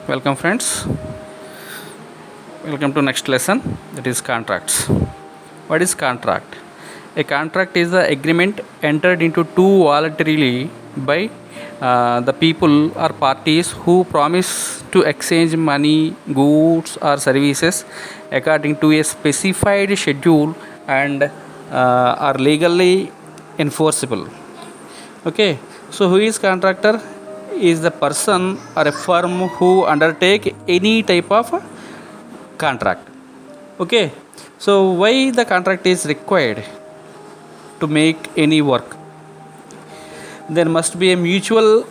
Welcome friends. Welcome to next lesson, that is contracts. What is contract? A contract is the agreement entered into two voluntarily by the people or parties who promise to exchange money, goods or services according to a specified schedule and are legally enforceable. Okay, so who is contractor? Is the person or a firm who undertake any type of contract. Okay, so why the contract is required to make any work? There must be a mutual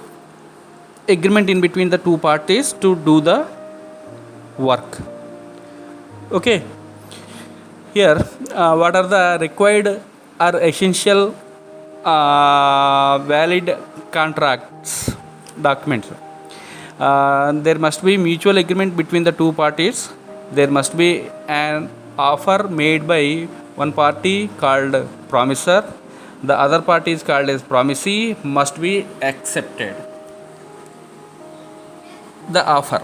agreement in between the two parties to do the work. Okay, here what are the required or essential valid contracts documents? There must be mutual agreement between the two parties. There must be an offer made by one party called promisor. The other party is called as promisee, must be accepted the offer.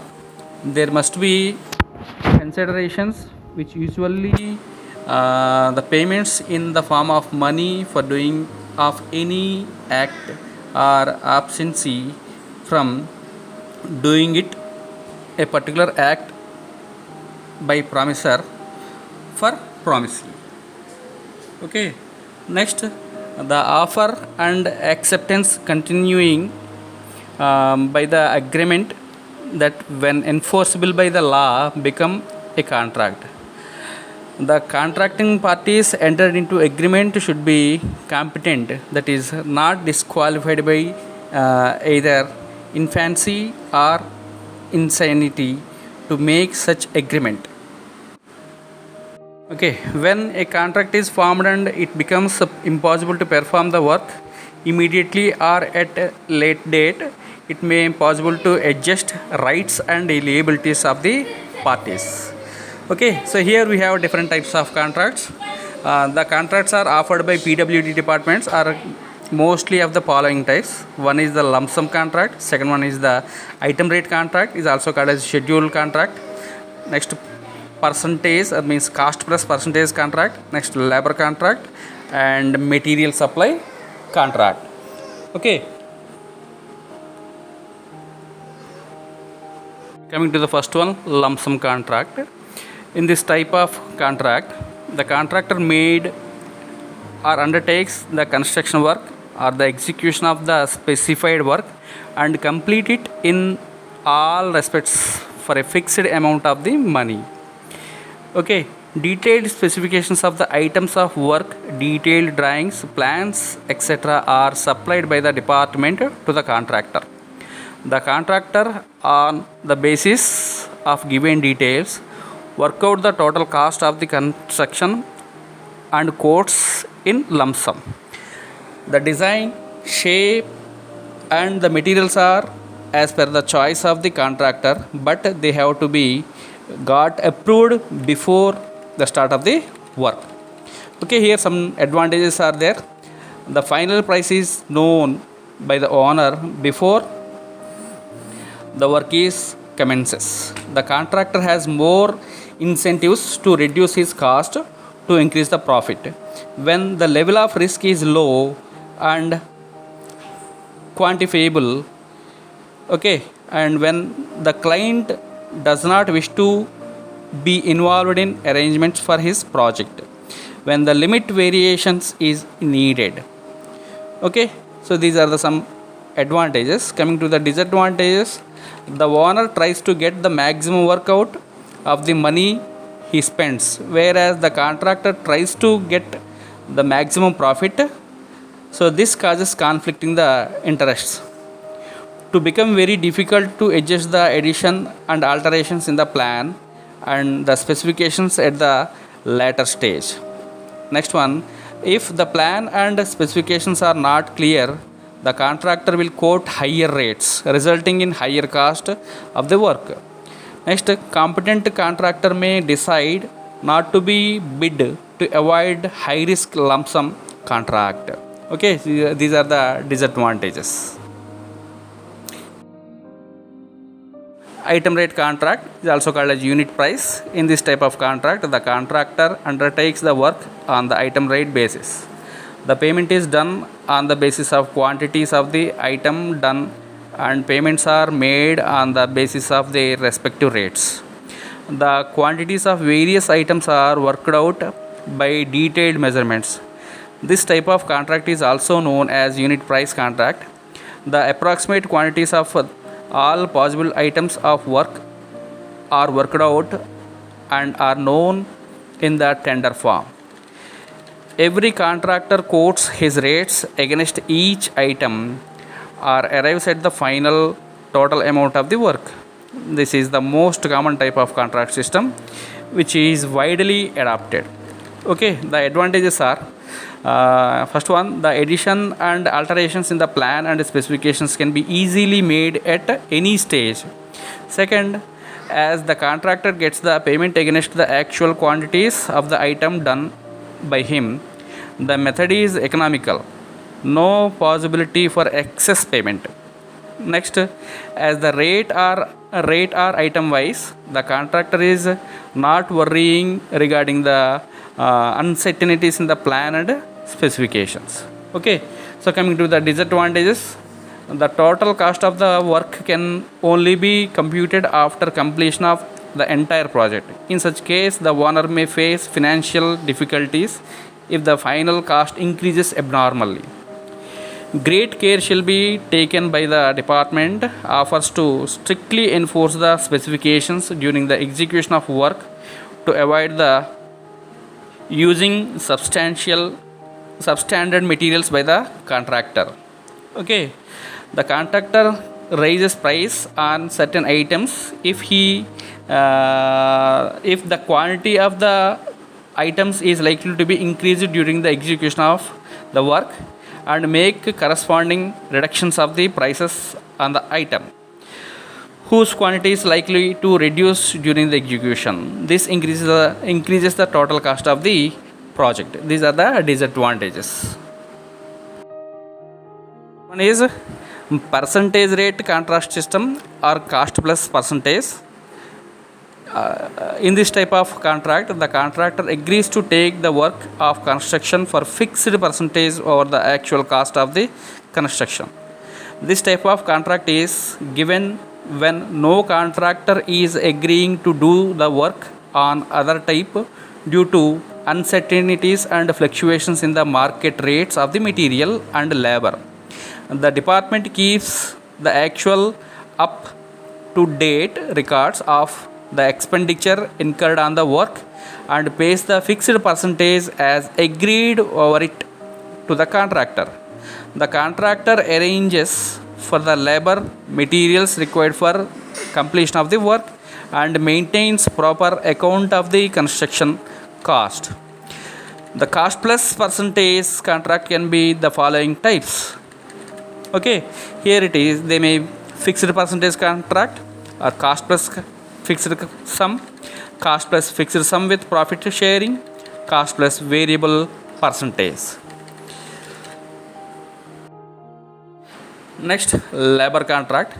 There must be considerations which usually the payments in the form of money for doing of any act or absency from doing it a particular act by promisor for promisee. Okay, next the offer and acceptance continuing by the agreement that when enforceable by the law become a contract. The contracting parties entered into agreement should be competent, that is not disqualified by either infancy or insanity to make such agreement. Okay, when a contract is formed and it becomes impossible to perform the work immediately or at a late date, it may be possible to adjust rights and liabilities of the parties. Okay, so here we have different types of contracts. The contracts are offered by PWD departments are mostly of the following types. One is the lump sum contract, second one is the item rate contract, is also called as schedule contract. Next, percentage means cost plus percentage contract. Next, labor contract and material supply contract. Okay, coming to the first one, lump sum contract. In this type of contract, the contractor made or undertakes the construction work or the execution of the specified work and complete it in all respects for a fixed amount of the money. Okay, detailed specifications of the items of work, detailed drawings, plans, etc. are supplied by the department to the contractor. The contractor, on the basis of given details, work out the total cost of the construction and quotes in lump sum. The design, shape and the materials are as per the choice of the contractor, but they have to be got approved before the start of the work. Okay, here some advantages are there. The final price is known by the owner before the work is commences. The contractor has more incentives to reduce his cost to increase the profit. When the level of risk is low and quantifiable, okay, and when the client does not wish to be involved in arrangements for his project, when the limit variations is needed. Okay, so these are the some advantages. Coming to the disadvantages, the owner tries to get the maximum work out of the money he spends, whereas the contractor tries to get the maximum profit. So this causes conflicting the interests to become very difficult to adjust the addition and alterations in the plan and the specifications at the later stage. Next one, if the plan and specifications are not clear, the contractor will quote higher rates, resulting in higher cost of the work. Next, competent contractor may decide not to be bid to avoid high risk lump sum contract. Okay, these are the disadvantages. Item rate contract is also called as unit price. In this type of contract, the contractor undertakes the work on the item rate basis. The payment is done on the basis of quantities of the item done, and payments are made on the basis of their respective rates. The quantities of various items are worked out by detailed measurements. This type of contract is also known as unit price contract. The approximate quantities of all possible items of work are worked out and are known in the tender form. Every contractor quotes his rates against each item or arrives at the final total amount of the work. This is the most common type of contract system which is widely adopted. Okay, the advantages are first one, the addition and alterations in the plan and specifications can be easily made at any stage. Second, as the contractor gets the payment against the actual quantities of the item done by him, the method is economical. No possibility for excess payment. Next, as the rate are item wise, the contractor is not worrying regarding the uncertainties in the plan and specifications. Okay, so coming to the disadvantages, the total cost of the work can only be computed after completion of the entire project. In such case, the owner may face financial difficulties if the final cost increases abnormally. Great care shall be taken by the department offers to strictly enforce the specifications during the execution of work to avoid the using substandard materials by the contractor. Okay, the contractor raises price on certain items if the quantity of the items is likely to be increased during the execution of the work, and make corresponding reductions of the prices on the item whose quantity is likely to reduce during the execution. This increases the total cost of the project. These are the disadvantages. One is percentage rate contract system or cost plus percentage. In this type of contract, the contractor agrees to take the work of construction for fixed percentage over the actual cost of the construction. This type of contract is given when no contractor is agreeing to do the work on other type due to uncertainties and fluctuations in the market rates of the material and labor. The department keeps the actual up to date records of the expenditure incurred on the work and pays the fixed percentage as agreed over it to the contractor. The contractor arranges for the labor materials required for completion of the work and maintains proper account of the construction cost. The cost plus percentage contract can be the following types. Okay, here it is. They may fixed percentage contract or cost plus fixed sum, cost plus fixed sum with profit sharing, cost plus variable percentage. Next, labor contract.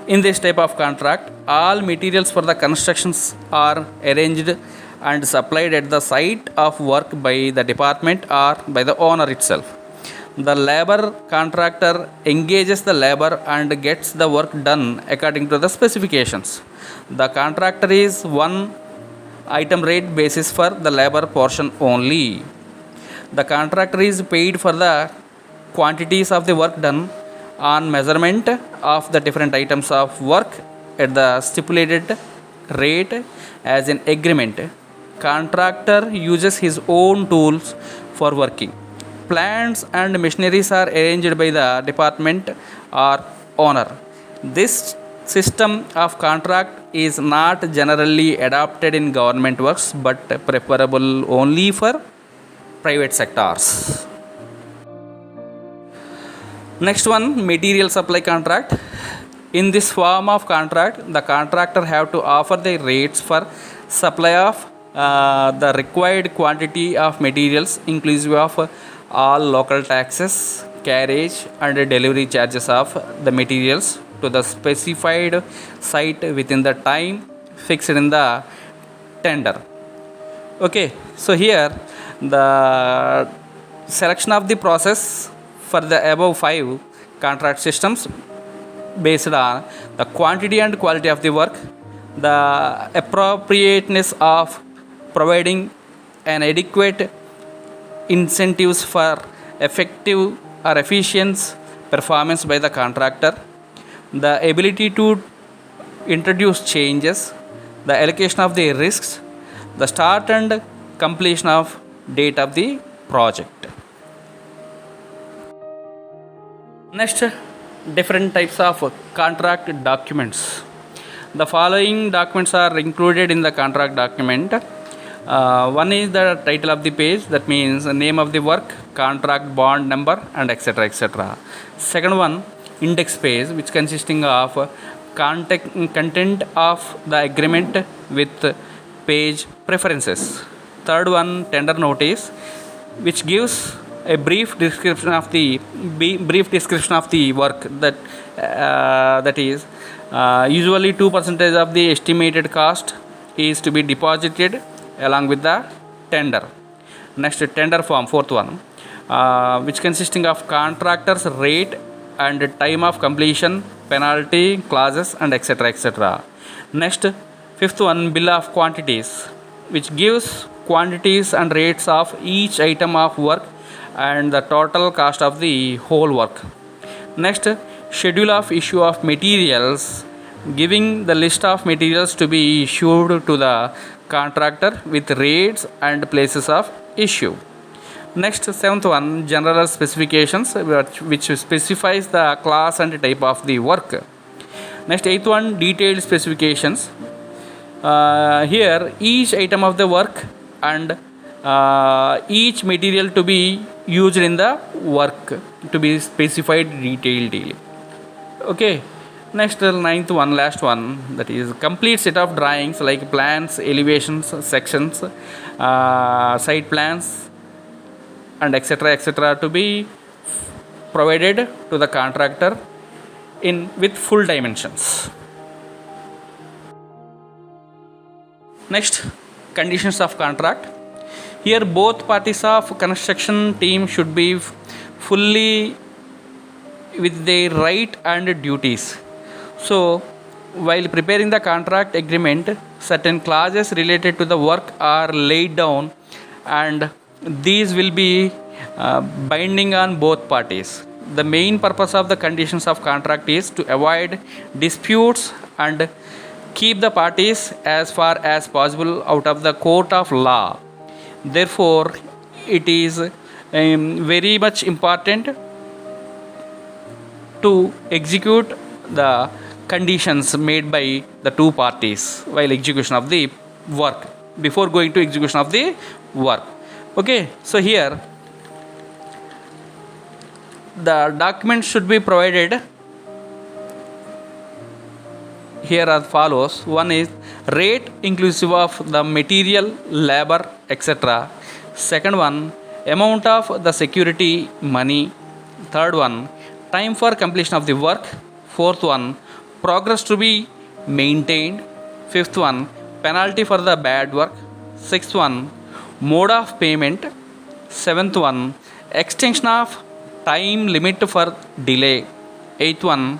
In this type of contract, all materials for the constructions are arranged and supplied at the site of work by the department or by the owner itself. The labor contractor engages the labor and gets the work done according to the specifications. The contractor is one item rate basis for the labor portion only. The contractor is paid for the quantities of the work done on measurement of the different items of work at the stipulated rate as an agreement. Contractor uses his own tools for working. Plants and machineries are arranged by the department or owner. This system of contract is not generally adopted in government works but preferable only for private sectors. Next one, material supply contract. In this form of contract, the contractor have to offer the rates for supply of the required quantity of materials inclusive of all local taxes, carriage and delivery charges of the materials to the specified site within the time fixed in the tender. Okay, so here the selection of the process for the above 5 contract systems based on the quantity and quality of the work, the appropriateness of providing an adequate incentives for effective or efficient performance by the contractor, the ability to introduce changes, the allocation of the risks, the start and completion of date of the project. Next, different types of contract documents. The following documents are included in the contract document. One is the title of the page, that means the name of the work, contract bond number, and etc. etc. Second one, index page, which consisting of content of the agreement with page preferences. Third one, tender notice, which gives a brief description of the work, that is usually 2% of the estimated cost is to be deposited along with the tender. Next, tender form, fourth one, which consisting of contractor's rate and time of completion, penalty clauses, and etc. etc. Next, fifth one, bill of quantities, which gives quantities and rates of each item of work and the total cost of the whole work. Next, schedule of issue of materials, giving the list of materials to be issued to the contractor with rates and places of issue. Next, seventh one, general specifications, which specifies the class and type of the work. Next, eighth one, detailed specifications. Here each item of the work and each material to be used in the work to be specified detailedly. Okay. Next, ninth one, last one, that is complete set of drawings like plans, elevations, sections, site plans, and etc. etc. to be provided to the contractor with full dimensions. Next, conditions of contract. Here both parties of construction team should be fully with their right and duties. So while preparing the contract agreement, certain clauses related to the work are laid down, and these will be binding on both parties. The main purpose of the conditions of contract is to avoid disputes and keep the parties as far as possible out of the court of law. Therefore, it is very much important to execute the conditions made by the two parties while execution of the work, before going to execution of the work. Okay, so here the documents should be provided here as follows. One is rate inclusive of the material, labor, etc. Second one, amount of the security money. Third one, time for completion of the work. Fourth one, progress to be maintained. Fifth one, penalty for the bad work. Sixth one, mode of payment. Seventh one, extension of time limit for delay. Eighth one,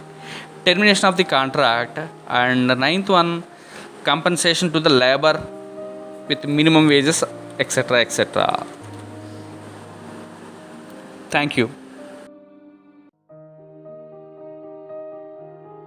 termination of the contract. And ninth one, compensation to the labor with minimum wages, etc. etc. Thank you.